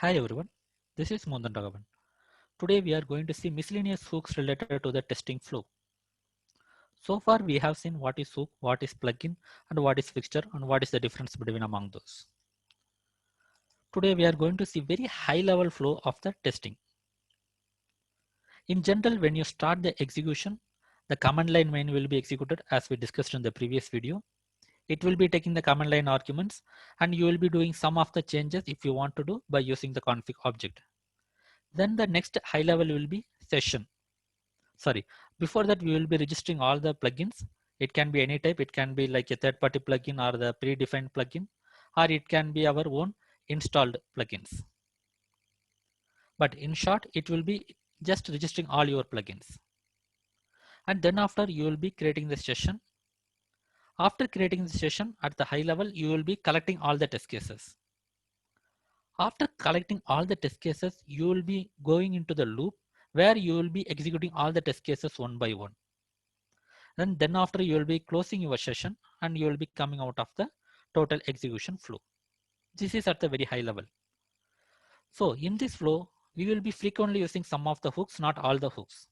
Hi everyone, this is Mohan Raghavan. Today we are going to see miscellaneous hooks related to the testing flow. So far we have seen what is hook, what is plugin, and what is fixture, and what is the difference between among those. Today we are going to see very high level flow of the testing. In general, when you start the execution, the command line main will be executed as we discussed in the previous video. It will be taking the command line arguments and you will be doing some of the changes if you want to do by using the config object. Then the next high level will be session. Sorry, before that we will be registering all the plugins. It can be any type. It can be like a third-party plugin or the predefined plugin, or it can be our own installed plugins. But in short, it will be just registering all your plugins. And then after you will be creating the session. After creating the session at the high level, you will be collecting all the test cases. After collecting all the test cases, you will be going into the loop where you will be executing all the test cases one by one. And then after you will be closing your session and you will be coming out of the total execution flow. This is at the very high level. So in this flow, we will be frequently using some of the hooks, not all the hooks.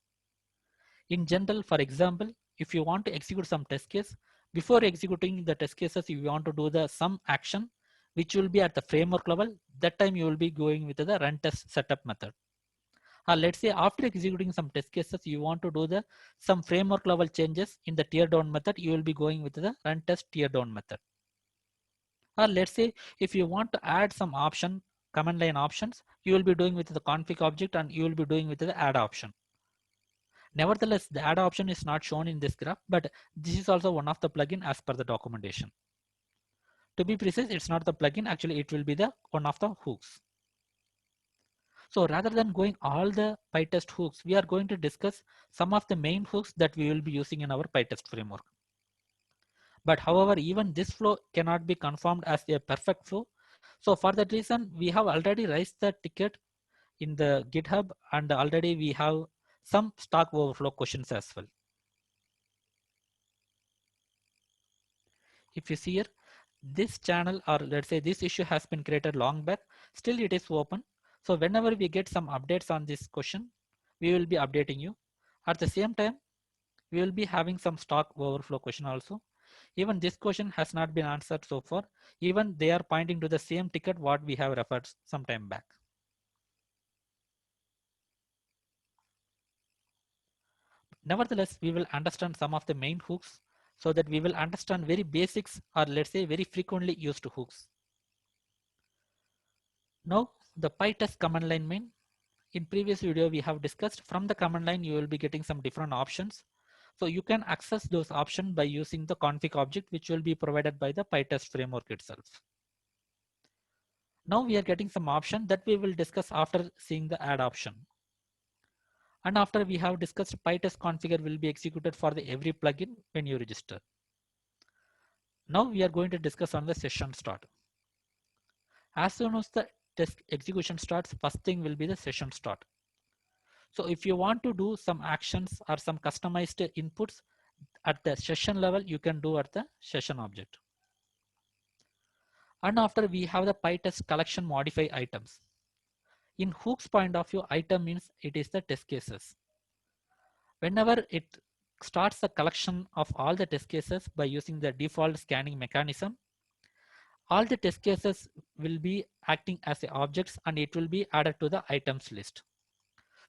In general, for example, if you want to execute some test case, before executing the test cases, if you want to do the some action, which will be at the framework level, that time you will be going with the run test setup method. Or let's say after executing some test cases, you want to do the some framework level changes in the tear down method, you will be going with the run test tear down method. Or let's say if you want to add some option, command line options, you will be doing with the config object and you will be doing with the add option. Nevertheless, the add option is not shown in this graph, but this is also one of the plugin as per the documentation. To be precise, it's not the plugin, actually it will be the one of the hooks. So rather than going all the PyTest hooks, we are going to discuss some of the main hooks that we will be using in our PyTest framework. But however, even this flow cannot be confirmed as a perfect flow. So for that reason, we have already raised the ticket in the GitHub and already we have some Stack Overflow questions as well. If you see here, this channel or let's say this issue has been created long back, still it is open. So whenever we get some updates on this question, we will be updating you. At the same time, we will be having some Stack Overflow question also. Even this question has not been answered so far. Even they are pointing to the same ticket what we have referred some time back. Nevertheless, we will understand some of the main hooks so that we will understand very basics or let's say very frequently used hooks. Now the PyTest command line main. In previous video we have discussed from the command line you will be getting some different options. So you can access those options by using the config object which will be provided by the PyTest framework itself. Now we are getting some option that we will discuss after seeing the add option. And after we have discussed PyTest configure will be executed for the every plugin when you register. Now we are going to discuss on the session start. As soon as the test execution starts, first thing will be the session start. So if you want to do some actions or some customized inputs at the session level, you can do at the session object. And after we have the PyTest collection modify items. In hooks point of view, item means it is the test cases. Whenever it starts the collection of all the test cases by using the default scanning mechanism, all the test cases will be acting as objects and it will be added to the items list.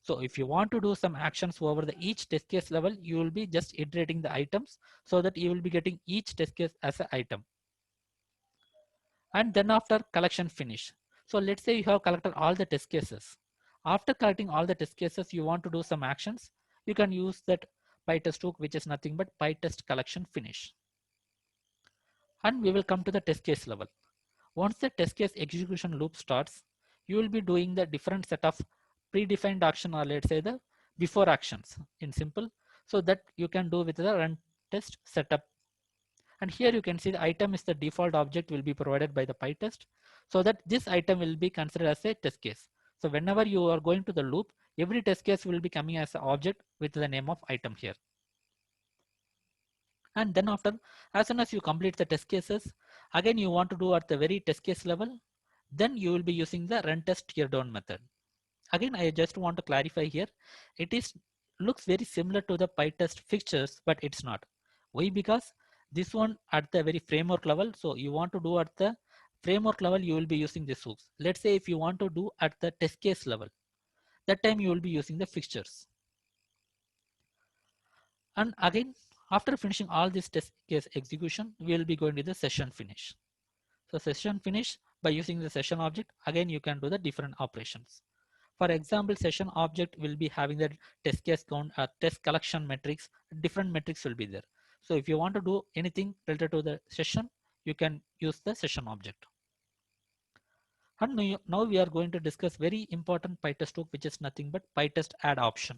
So if you want to do some actions over the each test case level, you will be just iterating the items so that you will be getting each test case as an item. And then after collection finish. So let's say you have collected all the test cases. After collecting all the test cases, you want to do some actions. You can use that PyTest hook, which is nothing but PyTest collection finish. And we will come to the test case level. Once the test case execution loop starts, you will be doing the different set of predefined action or let's say the before actions in simple, so that you can do with the run test setup. And here you can see the item is the default object will be provided by the PyTest, so that this item will be considered as a test case. So whenever you are going to the loop, every test case will be coming as an object with the name of item here. And then after, as soon as you complete the test cases, again you want to do at the very test case level, then you will be using the run test tear down method. Again, I just want to clarify here. It is looks very similar to the PyTest fixtures, but it's not. Why? Because this one at the very framework level. So you want to do at the framework level, you will be using these hooks. Let's say if you want to do at the test case level, that time you will be using the fixtures. And again, after finishing all this test case execution, we will be going to the session finish. So session finish, by using the session object, again you can do the different operations. For example, session object will be having the test case count, test collection metrics, different metrics will be there. So if you want to do anything related to the session, you can use the session object. And now we are going to discuss very important PyTest hook, which is nothing but PyTest add option.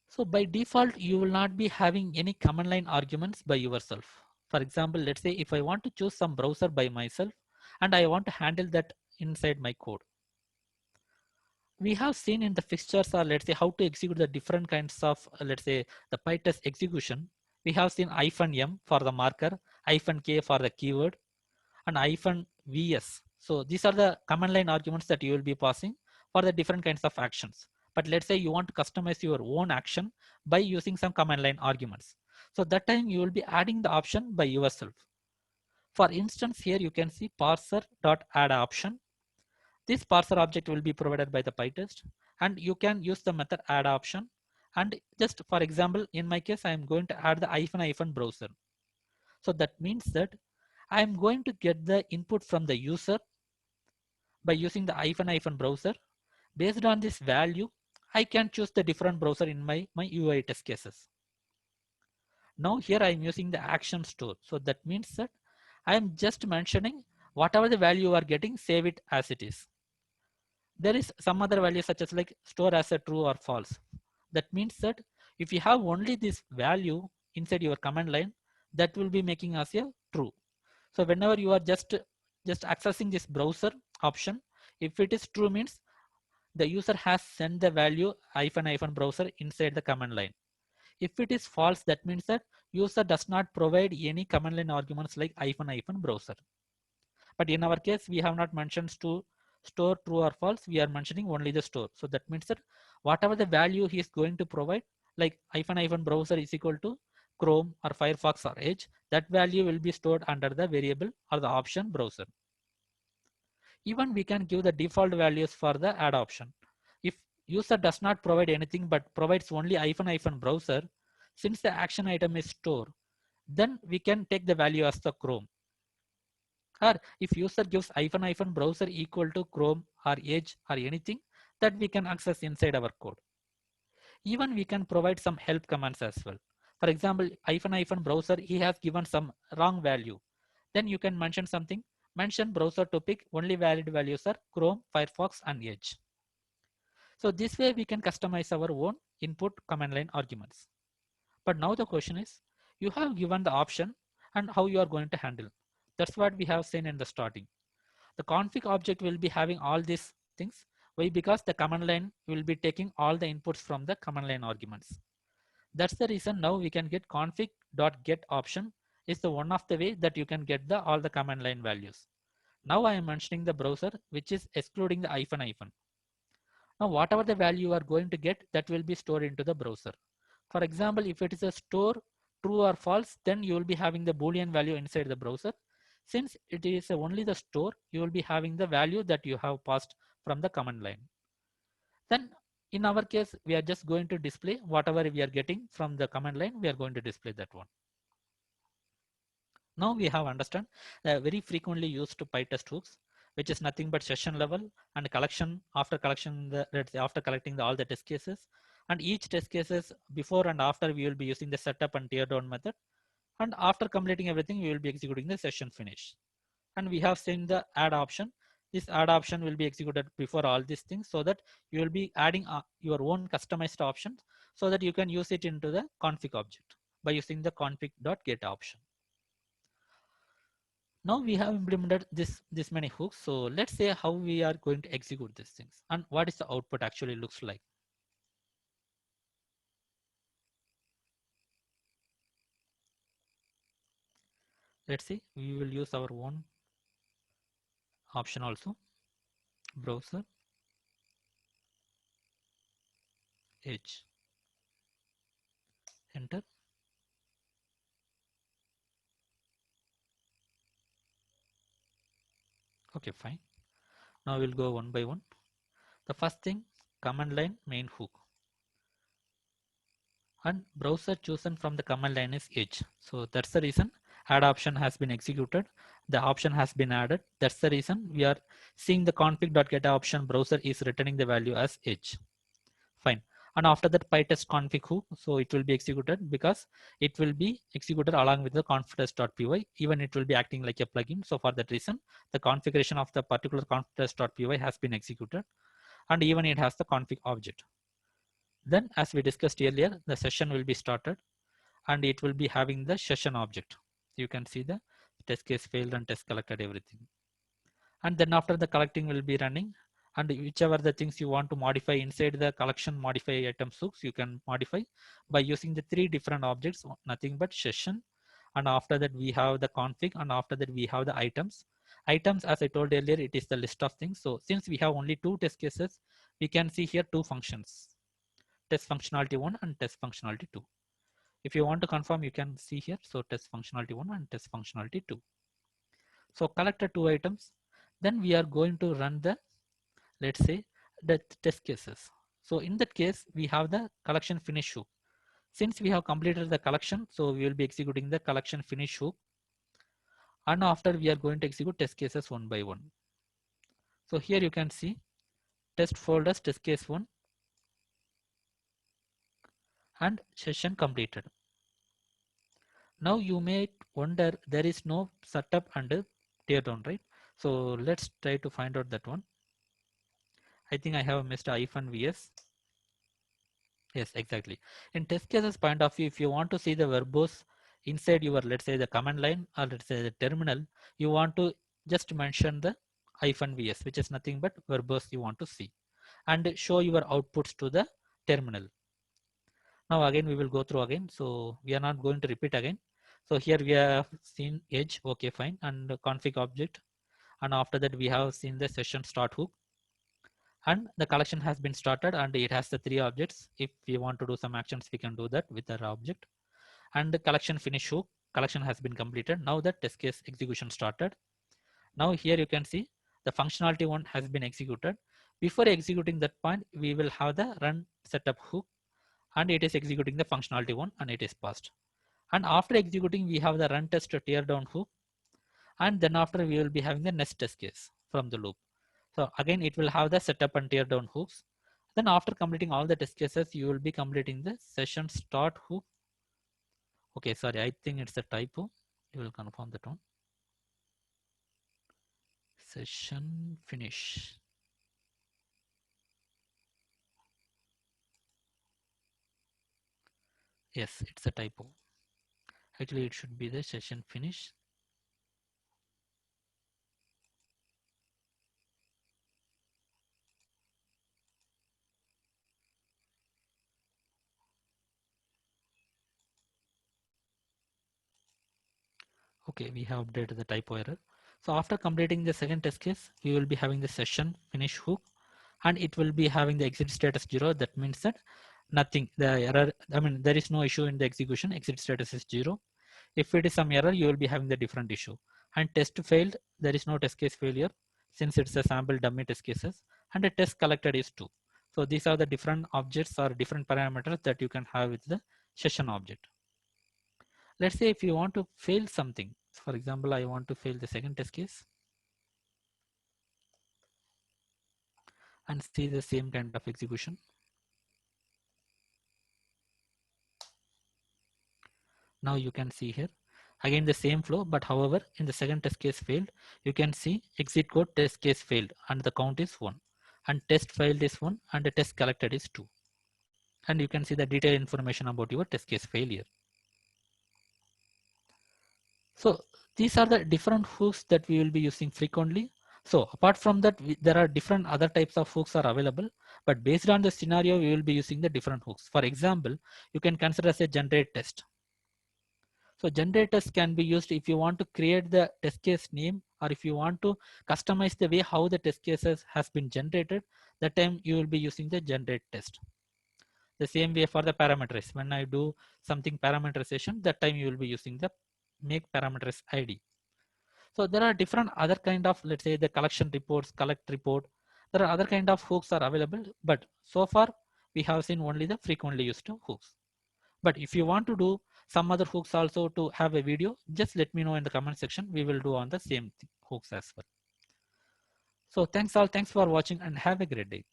So by default, you will not be having any command line arguments by yourself. For example, let's say if I want to choose some browser by myself and I want to handle that inside my code. We have seen in the fixtures, or let's say how to execute the different kinds of, let's say the PyTest execution. We have seen -m for the marker, -k for the keyword, and -vs. So these are the command line arguments that you will be passing for the different kinds of actions. But let's say you want to customize your own action by using some command line arguments. So that time you will be adding the option by yourself. For instance, here you can see parser.add option. This parser object will be provided by the PyTest, and you can use the method add option. And just for example, in my case, I am going to add the -- browser. So that means that I am going to get the input from the user by using the -- browser. Based on this value, I can choose the different browser in my UI test cases. Now here I am using the action store. So that means that I am just mentioning whatever the value you are getting, save it as it is. There is some other value such as like store as a true or false. That means that if you have only this value inside your command line, that will be making us a true. So whenever you are just accessing this browser option, if it is true means the user has sent the value -- browser inside the command line. If it is false, that means that user does not provide any command line arguments like -- browser. But in our case, we have not mentioned to store true or false. We are mentioning only the store. So that means that whatever the value he is going to provide, like -- browser is equal to Chrome or Firefox or Edge, that value will be stored under the variable or the option browser. Even we can give the default values for the add option. If user does not provide anything but provides only -- browser, since the action item is store, then we can take the value as the Chrome. Or if user gives -- browser equal to Chrome or Edge or anything, that we can access inside our code. Even we can provide some help commands as well. For example, -- browser, he has given some wrong value. Then you can mention something, mention browser to pick only valid values are Chrome, Firefox and Edge. So this way we can customize our own input command line arguments. But now the question is, you have given the option and how you are going to handle. That's what we have seen in the starting. The config object will be having all these things. Why? Because the command line will be taking all the inputs from the command line arguments. That's the reason now we can get config.get option is the one of the way that you can get the all the command line values. Now I am mentioning the browser, which is excluding the -. Now whatever the value you are going to get, that will be stored into the browser. For example, if it is a store true or false, then you will be having the Boolean value inside the browser. Since it is only the store, you will be having the value that you have passed from the command line. Then in our case, we are just going to display whatever we are getting from the command line, we are going to display that one. Now we have understand very frequently used PyTest hooks, which is nothing but session level and collection after collection after collecting all the test cases, and each test cases before and after we will be using the setup and tear down method, and after completing everything we will be executing the session finish. And we have seen the add option. This add option will be executed before all these things, so that you will be adding your own customized options so that you can use it into the config object by using the config.get option. Now we have implemented this many hooks. So let's say how we are going to execute these things and what is the output actually looks like. Let's see, we will use our own option also, browser edge, enter. Okay, fine. Now we'll go one by one. The first thing, command line main hook, and browser chosen from the command line is edge. So that's the reason add option has been executed. The option has been added. That's the reason we are seeing the config.get option browser is returning the value as edge. Fine. And after that pytest config hook, so it will be executed because it will be executed along with the config.py. Even it will be acting like a plugin. So for that reason, the configuration of the particular config.py has been executed, and even it has the config object. Then as we discussed earlier, the session will be started and it will be having the session object. You can see the test case failed and test collected everything. And then after the collecting will be running, and whichever the things you want to modify inside the collection modify items hooks, you can modify by using the three different objects, nothing but session. And after that we have the config, and after that we have the items. Items, as I told earlier, it is the list of things. So since we have only two test cases, we can see here two functions, test functionality 1 and test functionality 2. If you want to confirm, you can see here. So test functionality 1 and test functionality 2. So collected two items. Then we are going to run the, let's say, the test cases. So in that case, we have the collection finish hook. Since we have completed the collection, so we will be executing the collection finish hook. And after we are going to execute test cases one by one. So here you can see test folders, test case 1 and session completed. Now you may wonder, there is no setup and teardown, right? So let's try to find out that one. I think I have missed -vs. Yes, exactly. In test cases point of view, if you want to see the verbose inside your, let's say, the command line or let's say the terminal, you want to just mention the -vs, which is nothing but verbose you want to see, and show your outputs to the terminal. Now again we will go through again, so we are not going to repeat again. So here we have seen edge, okay, fine, and config object, and after that we have seen the session start hook, and the collection has been started and it has the three objects. If we want to do some actions, we can do that with our object. And the collection finish hook, collection has been completed. Now the test case execution started. Now here you can see the functionality 1 has been executed. Before executing that point, we will have the run setup hook, and it is executing the functionality 1 and it is passed. And after executing, we have the run test teardown hook, and then after we will be having the next test case from the loop. So again, it will have the setup and teardown hooks. Then after completing all the test cases, you will be completing the session start hook. Okay, sorry, I think it's a typo. You will confirm that one. Session finish. Yes, it's a typo. Actually, it should be the session finish. Okay, we have updated the typo error. So after completing the second test case, we will be having the session finish hook, and it will be having the exit status 0. That means that nothing, the error, I mean, there is no issue in the execution, exit status is 0. If it is some error, you will be having the different issue. And test failed, there is no test case failure since it's a sample dummy test cases, and the test collected is 2. So these are the different objects or different parameters that you can have with the session object. Let's say if you want to fail something, for example, I want to fail the second test case and see the same kind of execution. Now you can see here again the same flow, but however in the second test case failed, you can see exit code test case failed and the count is 1, and test failed is 1 and the test collected is 2, and you can see the detailed information about your test case failure. So these are the different hooks that we will be using frequently. So apart from that, there are different other types of hooks are available, but based on the scenario, we will be using the different hooks. For example, you can consider as a generate test. So generators can be used if you want to create the test case name or if you want to customize the way how the test cases has been generated, that time you will be using the generate test. The same way for the parameterize. When I do something parameterization, that time you will be using the make parameterize ID. So there are different other kind of, let's say the collection reports, collect report. There are other kind of hooks are available, but so far we have seen only the frequently used hooks. But if you want to do some other hooks also to have a video, just let me know in the comment section. We will do on the same hooks as well. So thanks all. Thanks for watching and have a great day.